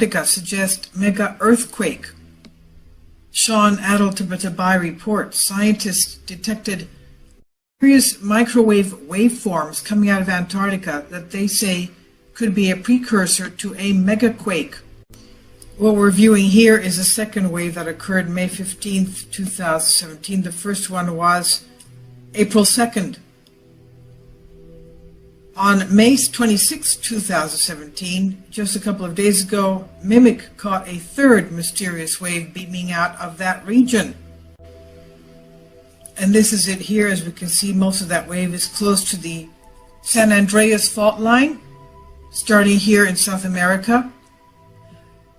Antarctica suggest mega earthquake. Sean Adel-Tabatabai reports scientists detected various microwave waveforms coming out of Antarctica that they say could be a precursor to a megaquake. What we're viewing here is a second wave that occurred May 15th, 2017. The first one was April 2nd. On May 26, 2017, just a couple of days ago, Mimic caught a third mysterious wave beaming out of that region. And this is it here. As we can see, most of that wave is close to the San Andreas fault line, starting here in South America.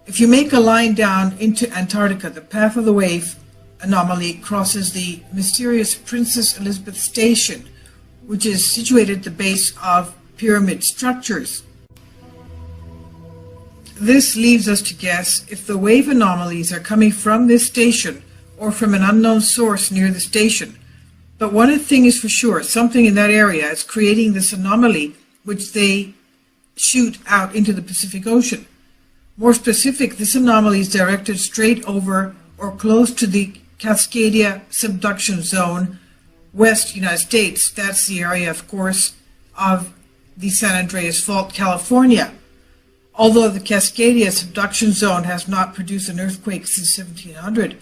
If you make a line down into Antarctica, the path of the wave anomaly crosses the mysterious Princess Elizabeth Station, which is situated at the base of pyramid structures. This leaves us to guess if the wave anomalies are coming from this station or from an unknown source near the station. But one thing is for sure, something in that area is creating this anomaly which they shoot out into the Pacific Ocean. More specific, this anomaly is directed straight over or close to the Cascadia subduction zone, West United States. That's the area, of course, of the San Andreas Fault, California. Although the Cascadia subduction zone has not produced an earthquake since 1700,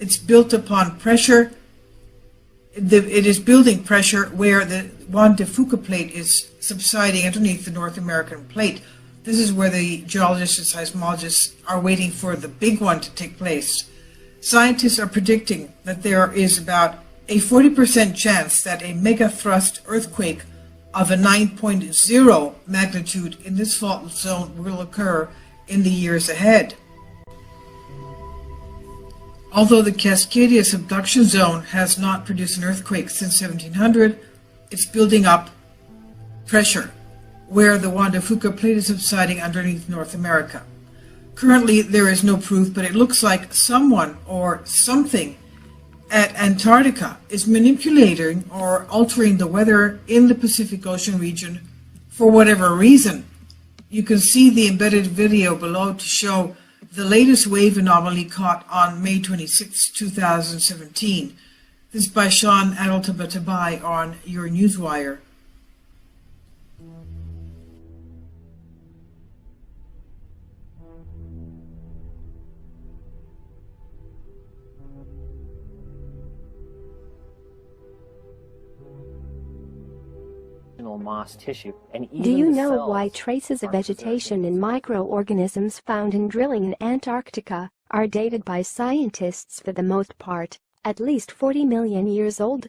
it's built upon pressure. It is building pressure where the Juan de Fuca plate is subsiding underneath the North American plate. This is where the geologists and seismologists are waiting for the big one to take place. Scientists are predicting that there is about a 40% chance that a megathrust earthquake of a 9.0 magnitude in this fault zone will occur in the years ahead. Although the Cascadia subduction zone has not produced an earthquake since 1700, it's building up pressure where the Juan de Fuca plate is subsiding underneath North America. Currently, there is no proof, but it looks like someone or something at Antarctica is manipulating or altering the weather in the Pacific Ocean region for whatever reason. You can see the embedded video below to show the latest wave anomaly caught on May 26, 2017. This is by Sean Adel-Tabatabai on your Newswire. Moss tissue, and do you know why traces of vegetation and microorganisms found in drilling in Antarctica are dated by scientists for the most part at least 40 million years old?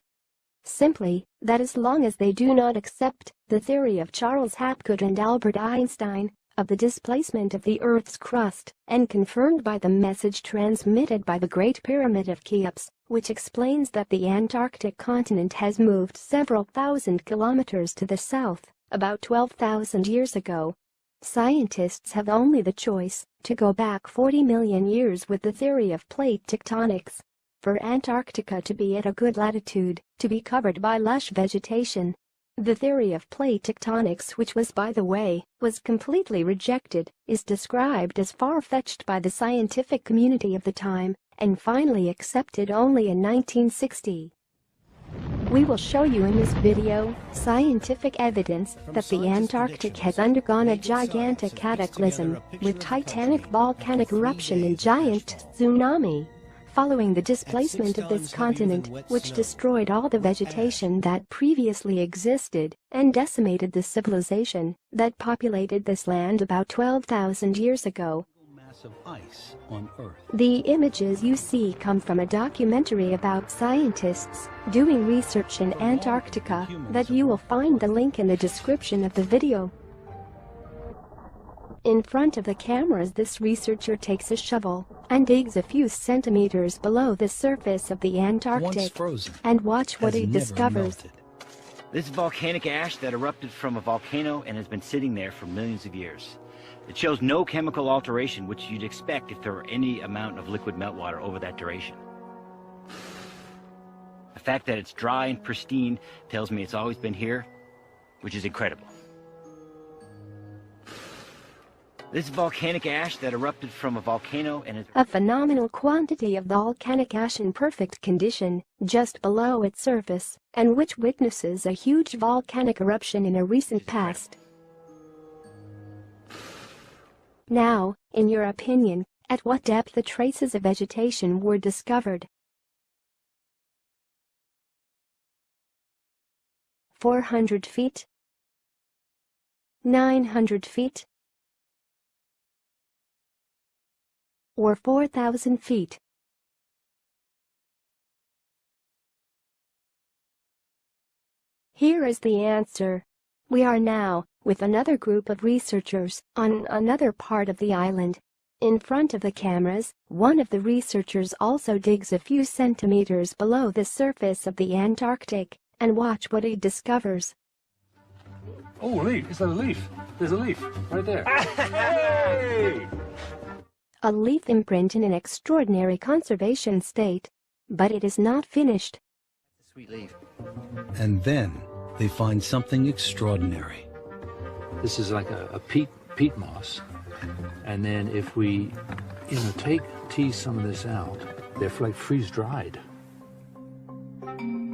Simply, that as long as they do not accept the theory of Charles Hapgood and Albert Einstein of the displacement of the Earth's crust, and confirmed by the message transmitted by the Great Pyramid of Cheops, which explains that the Antarctic continent has moved several thousand kilometers to the south, about 12,000 years ago. Scientists have only the choice to go back 40 million years with the theory of plate tectonics. For Antarctica to be at a good latitude, to be covered by lush vegetation. The theory of plate tectonics, which was, by the way, was completely rejected, is described as far-fetched by the scientific community of the time, and finally accepted only in 1960. We will show you in this video scientific evidence that the Antarctic has undergone a gigantic cataclysm, with titanic volcanic eruption and giant tsunami, following the displacement of this continent, which destroyed all the vegetation that previously existed and decimated the civilization that populated this land about 12,000 years ago. Of ice on Earth. The images you see come from a documentary about scientists doing research in Antarctica that you will find the link in the description of the video. In front of the cameras, this researcher takes a shovel and digs a few centimeters below the surface of the Antarctic, and watch what he discovers. This is volcanic ash that erupted from a volcano and has been sitting there for millions of years. It shows no chemical alteration, which you'd expect if there were any amount of liquid meltwater over that duration. The fact that it's dry and pristine tells me it's always been here, which is incredible. This is volcanic ash that erupted from a volcano and is A phenomenal quantity of volcanic ash in perfect condition, just below its surface, and which witnesses a huge volcanic eruption in a recent past. Now, in your opinion, at what depth the traces of vegetation were discovered? 400 feet? 900 feet? Or 4,000 feet? Here is the answer. We are now, with another group of researchers, on another part of the island. In front of the cameras, one of the researchers also digs a few centimeters below the surface of the Antarctic, and watch what he discovers. Oh, a leaf. Is that a leaf? There's a leaf right there. Hey! A leaf imprint in an extraordinary conservation state. But it is not finished. sweet leaf. And then they find something extraordinary. This is like a peat moss. And then if we, tease some of this out, they're like freeze-dried.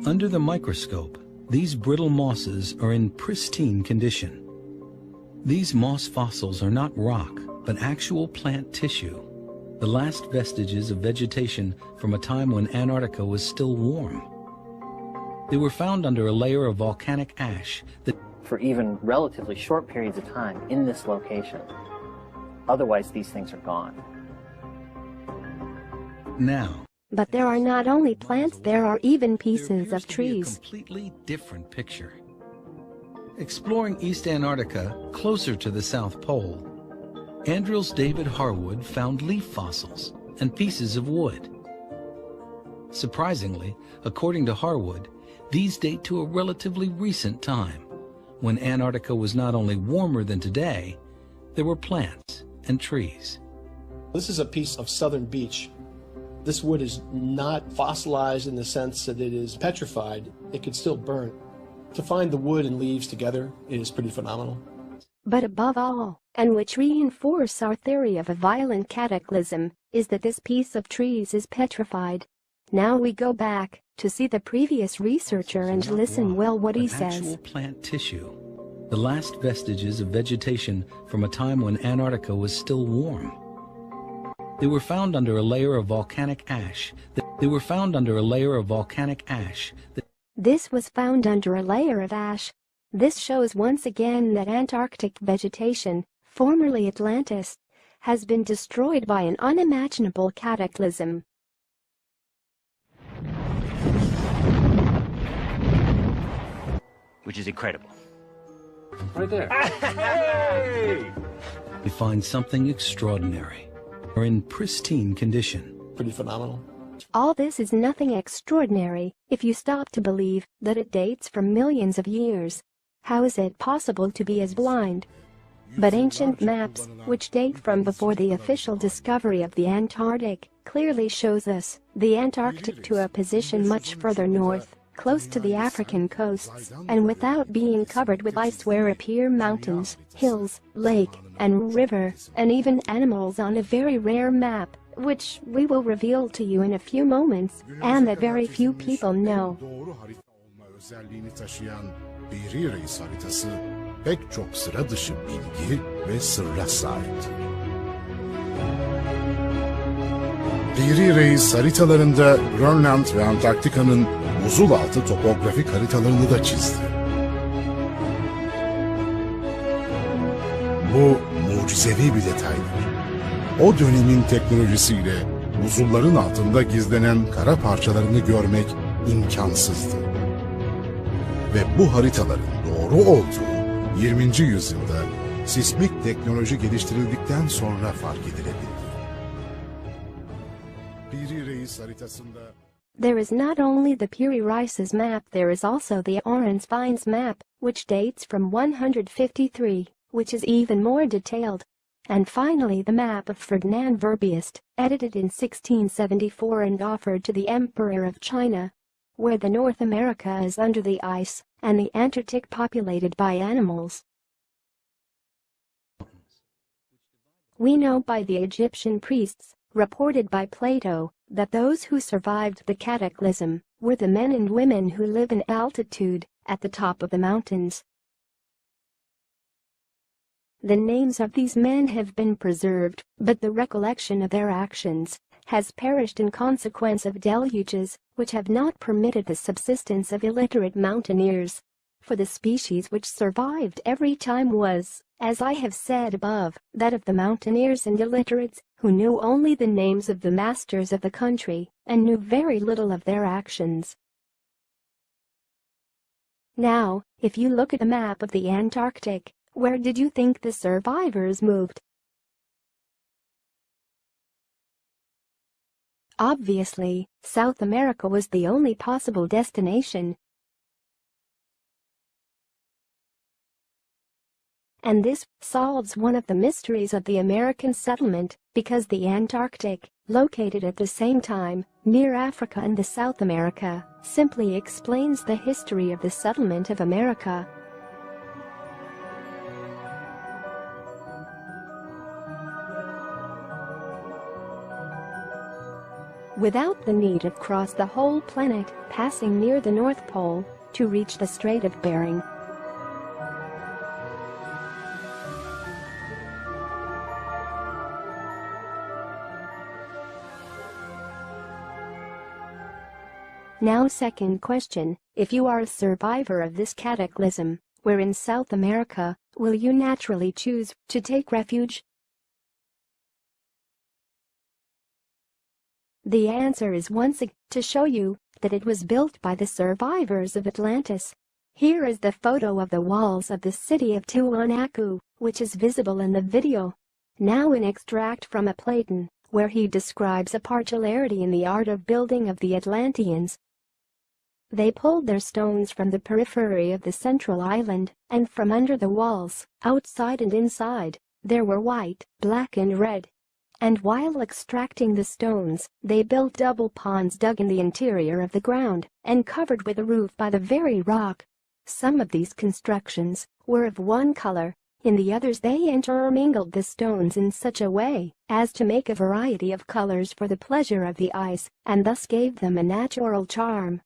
Under the microscope, these brittle mosses are in pristine condition. These moss fossils are not rock, but actual plant tissue, the last vestiges of vegetation from a time when Antarctica was still warm. They were found under a layer of volcanic ash that for even relatively short periods of time in this location. Otherwise, these things are gone. now. But there are not only plants, there are even pieces of trees. A completely different picture. Exploring East Antarctica, closer to the South Pole, Andrew's David Harwood found leaf fossils and pieces of wood. Surprisingly, according to Harwood, these date to a relatively recent time, when Antarctica was not only warmer than today, there were plants and trees. This is a piece of southern beech. This wood is not fossilized in the sense that it is petrified. It could still burn. To find the wood and leaves together is pretty phenomenal. But above all, and which reinforce our theory of a violent cataclysm, is that this piece of trees is petrified. Now we go back to see the previous researcher and listen well what he says. Actual plant tissue, the last vestiges of vegetation from a time when Antarctica was still warm. They were found under a layer of volcanic ash. This was found under a layer of ash. This shows once again that Antarctic vegetation, formerly Atlantis, has been destroyed by an unimaginable cataclysm. Which is incredible. Right there. Hey! We find something extraordinary, or in pristine condition. Pretty phenomenal. All this is nothing extraordinary if you stop to believe that it dates from millions of years. How is it possible to be as blind? But ancient maps, which date from before the official discovery of the Antarctic, clearly shows us the Antarctic to a position much further north, close to the African coasts, and without being covered with ice where appear mountains, hills, lake, and river, and even animals on a very rare map, which we will reveal to you in a few moments, and that very few people know. Biri Reis haritası pek çok sıra dışı bilgi ve sırra sahiptir. Biri Reis haritalarında Grönland ve Antarktika'nın buzul altı topografik haritalarını da çizdi. Bu mucizevi bir detaydır. O dönemin teknolojisiyle buzulların altında gizlenen kara parçalarını görmek imkansızdı. Ve bu haritaların doğru olduğu 20. yüzyılda sismik teknoloji geliştirildikten sonra fark edilebildi. Biri Reis haritasında There is not only the Piri Reis's map, there is also the Orens-Vines map, which dates from 153, which is even more detailed. And finally the map of Ferdinand Verbiest, edited in 1674 and offered to the Emperor of China, where the North America is under the ice, and the Antarctic populated by animals. We know by the Egyptian priests, reported by Plato, that those who survived the cataclysm were the men and women who live in altitude, at the top of the mountains. The names of these men have been preserved, but the recollection of their actions has perished in consequence of deluges, which have not permitted the subsistence of illiterate mountaineers. For the species which survived every time was, as I have said above, that of the mountaineers and illiterates, who knew only the names of the masters of the country, and knew very little of their actions. Now, if you look at a map of the Antarctic, where did you think the survivors moved? Obviously, South America was the only possible destination. And this solves one of the mysteries of the American settlement, because the Antarctic, located at the same time, near Africa and the South America, simply explains the history of the settlement of America. Without the need of cross the whole planet, passing near the North Pole, to reach the Strait of Bering. Now, second question, if you are a survivor of this cataclysm, where in South America will you naturally choose to take refuge? The answer is once again to show you that it was built by the survivors of Atlantis. Here is the photo of the walls of the city of Tiwanaku, which is visible in the video. Now an extract from a Platon, where he describes a particularity in the art of building of the Atlanteans. They pulled their stones from the periphery of the central island, and from under the walls, outside and inside, there were white, black and red. And while extracting the stones, they built double ponds dug in the interior of the ground and covered with a roof by the very rock. Some of these constructions were of one color, in the others they intermingled the stones in such a way as to make a variety of colors for the pleasure of the eyes, and thus gave them a natural charm.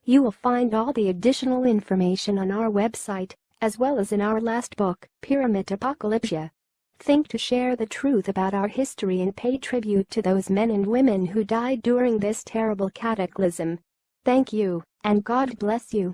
You will find all the additional information on our website, as well as in our last book, Pyramid Apocalypse. Think to share the truth about our history and pay tribute to those men and women who died during this terrible cataclysm. Thank you, and God bless you.